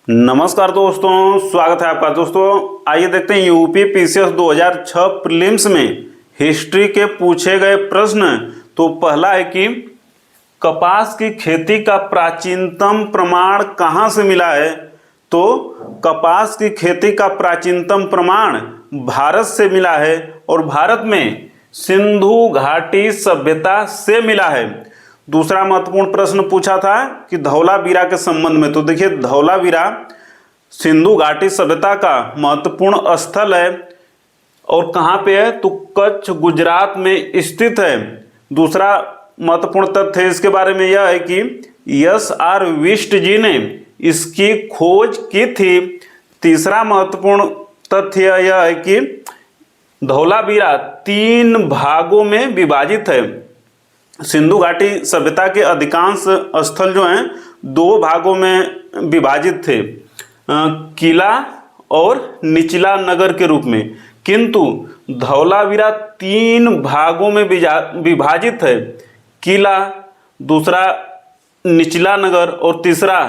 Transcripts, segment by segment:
नमस्कार दोस्तों, स्वागत है आपका। दोस्तों आइए देखते हैं यूपी पीसीएस 2006 प्रीलिम्स में हिस्ट्री के पूछे गए प्रश्न। तो पहला है कि कपास की खेती का प्राचीनतम प्रमाण कहाँ से मिला है। तो कपास की खेती का प्राचीनतम प्रमाण भारत से मिला है और भारत में सिंधु घाटी सभ्यता से मिला है। दूसरा महत्वपूर्ण प्रश्न पूछा था कि धौलावीरा के संबंध में। तो देखिए, धौलावीरा सिंधु घाटी सभ्यता का महत्वपूर्ण स्थल है और कहाँ पे है, तो कच्छ गुजरात में स्थित है। दूसरा महत्वपूर्ण तथ्य इसके बारे में यह है कि एस.आर. विष्ट जी ने इसकी खोज की थी। तीसरा महत्वपूर्ण तथ्य यह है कि धौलावीरा 3 भागों में विभाजित है। सिंधु घाटी सभ्यता के अधिकांश स्थल जो हैं 2 भागों में विभाजित थे, किला और निचला नगर के रूप में, किंतु धौलावीरा 3 भागों में विभाजित है, किला, दूसरा निचला नगर और तीसरा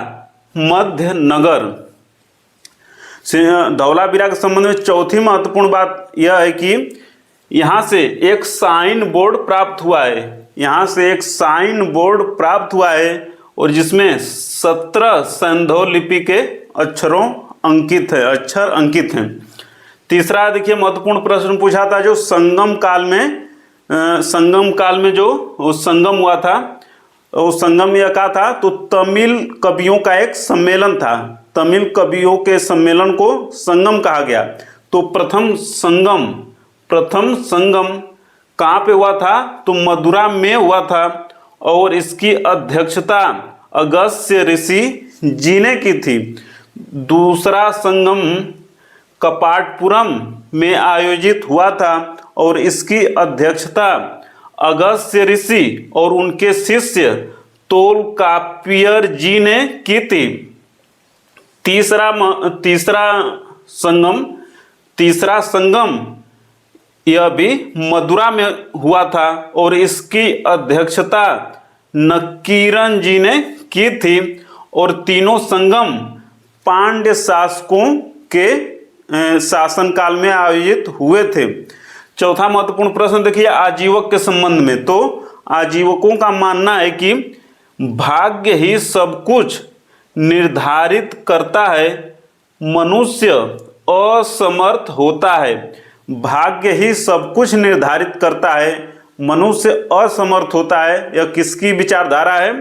मध्य नगर। धौलावीरा के संबंध में चौथी महत्वपूर्ण बात यह है कि यहाँ से एक साइन बोर्ड प्राप्त हुआ है। यहाँ से एक साइन बोर्ड प्राप्त हुआ है और जिसमें 17 सैंधव लिपि के अक्षर अंकित हैं। तीसरा देखिए, महत्वपूर्ण प्रश्न पूछा था जो संगम काल में जो वो संगम हुआ था, वो संगम यह का था, तो तमिल कवियों का एक सम्मेलन था। तमिल कवियों के सम्मेलन को संगम कहा गया। तो प्रथम संगम कहाँ पे हुआ था, तो मदुरा में हुआ था और इसकी अध्यक्षता अगस्त्य ऋषि जी ने की थी। दूसरा संगम कपाटपुरम में आयोजित हुआ था और इसकी अध्यक्षता अगस्त्य ऋषि और उनके शिष्य तोलकाप्पियर जी ने की थी। तीसरा संगम यह भी मदुरा में हुआ था और इसकी अध्यक्षता नकीरन जी ने की थी और तीनों संगम पांड्य शासकों के शासनकाल में आयोजित हुए थे। चौथा महत्वपूर्ण प्रश्न देखिए, आजीवक के संबंध में। तो आजीवकों का मानना है कि भाग्य ही सब कुछ निर्धारित करता है, मनुष्य असमर्थ होता है। भाग्य ही सब कुछ निर्धारित करता है, मनुष्य असमर्थ होता है। यह किसकी विचारधारा है?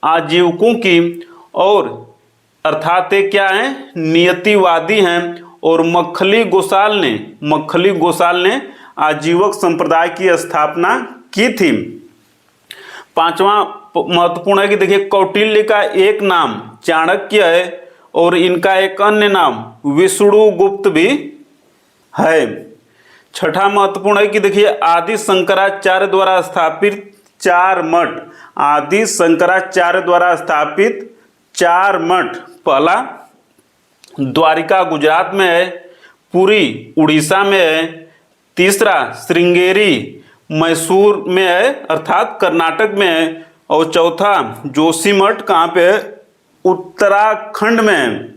आजीवकों की। और अर्थात ये क्या है, नियतिवादी हैं। और मक्खली गोसाल ने आजीवक संप्रदाय की स्थापना की थी। पांचवा महत्वपूर्ण है कि देखिए, कौटिल्य का एक नाम चाणक्य है और इनका एक अन्य नाम विष्णुगुप्त भी है। छठा महत्वपूर्ण है कि देखिए, आदि शंकराचार्य द्वारा स्थापित 4 मठ। आदि शंकराचार्य द्वारा स्थापित 4 मठ, पहला द्वारिका गुजरात में है, पुरी उड़ीसा में है, तीसरा श्रृंगेरी मैसूर में है अर्थात कर्नाटक में है, और चौथा जोशीमठ कहाँ पे है, उत्तराखंड में है।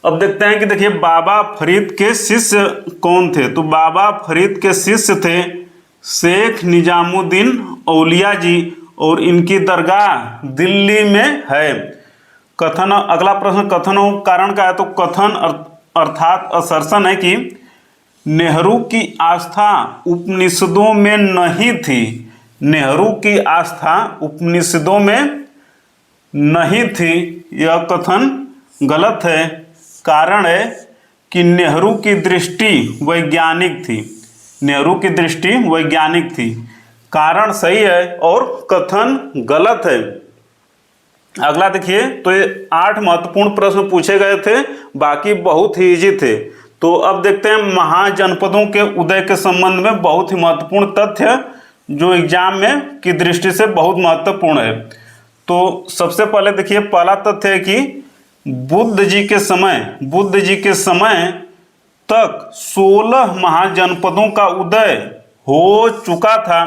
अब देखते हैं कि देखिए, बाबा फरीद के शिष्य कौन थे। तो बाबा फरीद के शिष्य थे शेख निजामुद्दीन औलिया जी और इनकी दरगाह दिल्ली में है। कथन, अगला प्रश्न कथन और कारण का है। तो कथन अर्थात असर्शन है कि नेहरू की आस्था उपनिषदों में नहीं थी। नेहरू की आस्था उपनिषदों में नहीं थी, यह कथन गलत है। कारण है कि नेहरू की दृष्टि वैज्ञानिक थी। नेहरू की दृष्टि वैज्ञानिक थी। कारण सही है और कथन गलत है। अगला देखिए, तो ये 8 महत्वपूर्ण प्रश्न पूछे गए थे, बाकी बहुत ही इजी थे। तो अब देखते हैं महाजनपदों के उदय के संबंध में बहुत ही महत्वपूर्ण तथ्य जो एग्जाम में की दृष्टि से बहुत महत्वपूर्ण है। तो सबसे पहले देखिए, पहला तथ्य है कि बुद्ध जी के समय तक 16 महाजनपदों का उदय हो चुका था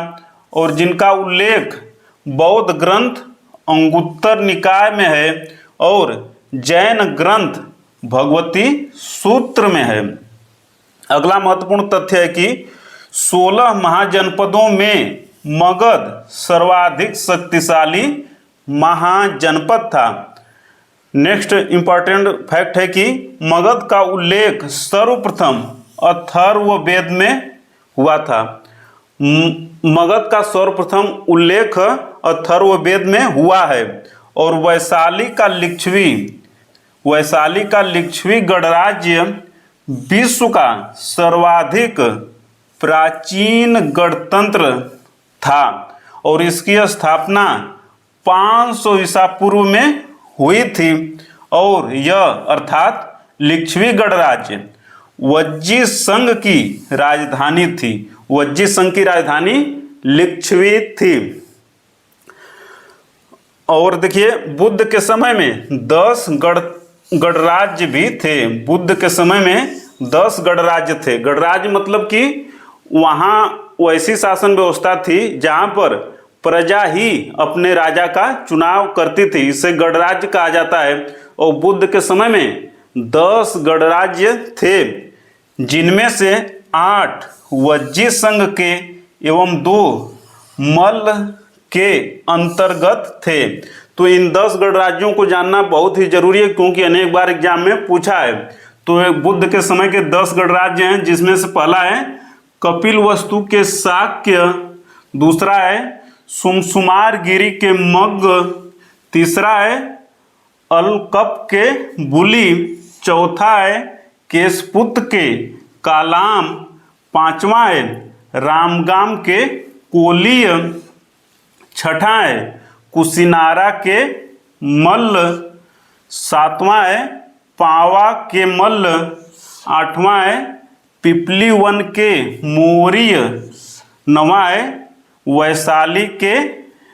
और जिनका उल्लेख बौद्ध ग्रंथ अंगुत्तर निकाय में है और जैन ग्रंथ भगवती सूत्र में है। अगला महत्वपूर्ण तथ्य है कि 16 महाजनपदों में मगध सर्वाधिक शक्तिशाली महाजनपद था। नेक्स्ट इंपॉर्टेंट फैक्ट है कि मगध का उल्लेख सर्वप्रथम अथर्ववेद में हुआ था। मगध का सर्वप्रथम उल्लेख अथर्ववेद में हुआ है और वैशाली का लिच्छवी गणराज्य विश्व का सर्वाधिक प्राचीन गणतंत्र था और इसकी स्थापना 500 ईसा पूर्व में हुई थी और यह अर्थात लिच्छवी गणराज्य वज्जी संघ की राजधानी थी। वज्जी संघ की राजधानी लिच्छवी थी। और देखिए बुद्ध के समय में 10 गणराज्य भी थे। बुद्ध के समय में 10 गणराज्य थे। गणराज्य मतलब कि वहाँ वैसी शासन व्यवस्था थी जहाँ पर प्रजा ही अपने राजा का चुनाव करती थी, इसे गणराज्य कहा जाता है। और बुद्ध के समय में 10 गणराज्य थे जिनमें से 8 वज्जी संघ के एवं 2 मल्ल के अंतर्गत थे। तो इन 10 गणराज्यों को जानना बहुत ही जरूरी है क्योंकि अनेक बार एग्जाम में पूछा है। तो बुद्ध के समय के 10 गणराज्य हैं जिसमें से पहला है कपिलवस्तु के शाक्य, दूसरा है सुमसुमारगिरी के मग्ग, तीसरा है अलकप के बुली, चौथा है केशपुत्र के कालाम, पांचवा है रामगाम के कोलीय, छठा है कुशिनारा के मल्ल, सातवां है पावा के मल्ल, आठवां है पिपली वन के मौर्य, नवां है वैशाली के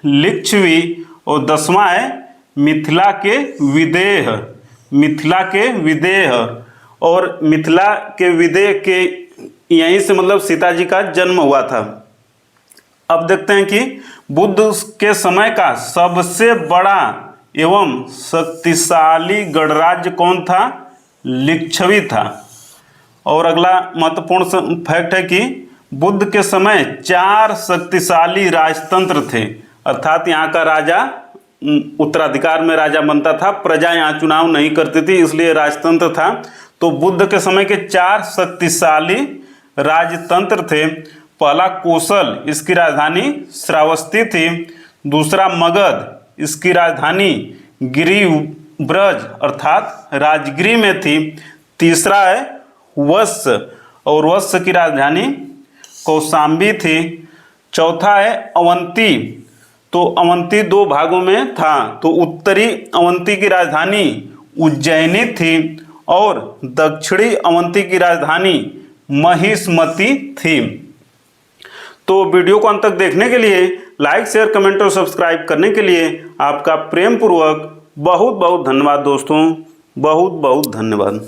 लिच्छवी और 10वां है मिथिला के विदेह। और मिथिला के विदेह के यहीं से मतलब सीता जी का जन्म हुआ था। अब देखते हैं कि बुद्ध के समय का सबसे बड़ा एवं शक्तिशाली गणराज्य कौन था? लिच्छवी था। और अगला महत्वपूर्ण फैक्ट है कि बुद्ध के समय 4 शक्तिशाली राजतंत्र थे, अर्थात यहाँ का राजा उत्तराधिकार में राजा बनता था, प्रजा यहाँ चुनाव नहीं करती थी, इसलिए राजतंत्र था। तो बुद्ध के समय के 4 शक्तिशाली राजतंत्र थे। पहला कोसल, इसकी राजधानी श्रावस्ती थी। दूसरा मगध, इसकी राजधानी गिरिब्रज अर्थात राजगिरी में थी। तीसरा है वत्स और वत्स की राजधानी कौशाम्बी थी। चौथा है अवंती, तो अवंती 2 भागों में था, तो उत्तरी अवंती की राजधानी उज्जैनी थी और दक्षिणी अवंती की राजधानी महिष्मती थी। तो वीडियो को अंत तक देखने के लिए, लाइक शेयर कमेंट और सब्सक्राइब करने के लिए आपका प्रेम पूर्वक बहुत बहुत धन्यवाद दोस्तों, बहुत बहुत धन्यवाद।